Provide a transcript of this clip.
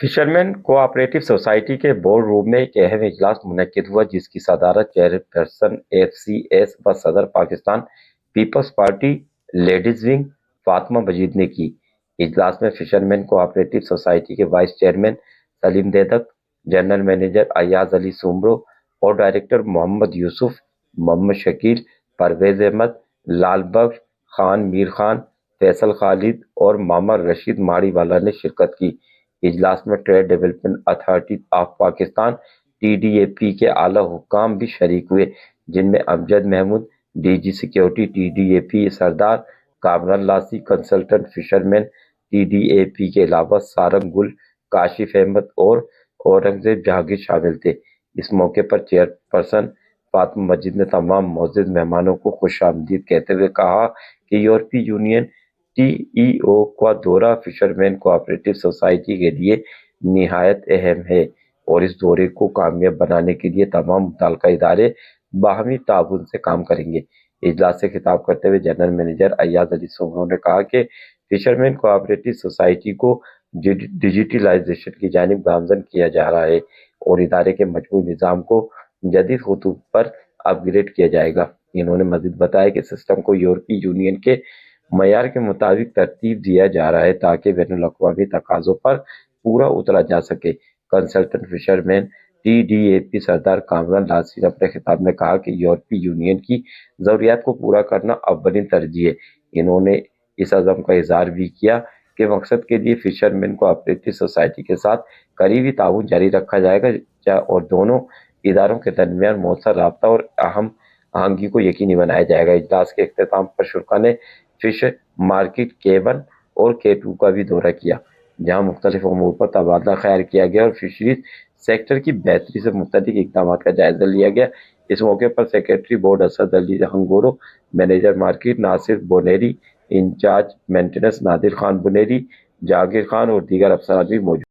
Fishermen cooperative society کے board روم میں ایک اہم اجلاس منعقد ہوا، جس کی صدارت چیئرپرسن ایف سی ایس و صدر Pakistan peoples party ladies wing Fatima Majeed نے کی۔ اجلاس میں فشرمین کوآپریٹو سوسائٹی کے vice chairman Saleem Dedak, general manager Ayaz Ali Soomro اور ڈائریکٹر محمد یوسف، محمد شکیل، پرویز احمد، لال بخش، خان میر خان، فیصل خالد اور معمر رشید ماڑی والا نے شرکت کی۔ اجلاس میں trade development authority of Pakistan T D A P کے اعلیٰ حکام بھی شریک ہوئے، جن میں Amjad Mahmood, D G security T D A P Sardar, Kamran Lasi, consultant fishermen T D A P کے علاوہ سارنگ گل، کاشف احمد اور اورنگزیب جہانگیر شامل تھے۔ اس موقع پر چیئرپرسن فاطمہ مجید نے تمام معزز مہمانوں کو خوش آمدید کہتے ہوئے کہا کہ یورپی یونین ٹی ای او کا دورہ فشرمین کوآپریٹو سوسائٹی کے لیے نہایت اہم ہے اور اس دورے کو کامیاب بنانے کے لیے تمام متعلقہ ادارے باہمی تعاون سے کام کریں گے۔ اجلاس سے خطاب کرتے ہوئے جنرل مینیجر ایاز علی سومرو نے کہا کہ فشرمین کوآپریٹو سوسائٹی کو ڈیجیٹلائزیشن کی جانب گامزن کیا جا رہا ہے اور ادارے کے مجموعی نظام کو جدید خطوط پر اپ گریڈ کیا جائے گا۔ انہوں نے مزید بتایا کہ سسٹم کو یورپی یونین کے معیار کے مطابق ترتیب دیا جا رہا ہے تاکہ بین الاقوامی تقاضوں پر پورا اترا جا سکے۔ Consultant fishermen T D A P Sardar Kamran لاسی نے اپنے خطاب میں کہا کہ یورپی یونین کی ضروریات کو پورا کرنا اولین ترجیح ہے۔ انہوں نے اس عزم کا اظہار بھی کیا کہ مقصد کے لیے فشرمین کوآپریٹو سوسائٹی کے ساتھ قریبی تعاون جاری رکھا جائے گا اور دونوں اداروں کے درمیان مؤثر رابطہ اور ہم آہنگی کو یقینی بنایا جائے گا۔ اجلاس کے اختتام پر شرکاء نے فش مارکیٹ K1 اور K2 کا بھی دورہ کیا، جہاں مختلف امور پر تبادلہ خیال کیا گیا اور فشریز سیکٹر کی بہتری سے متعلق اقدامات کا جائزہ لیا گیا۔ اس موقع پر سیکریٹری بورڈ اسد علی ہنگورو، مینیجر مارکیٹ ناصر بونیری، انچارج مینٹیننس نادر خان بونیری، جہانگیر خان اور دیگر افسران بھی موجود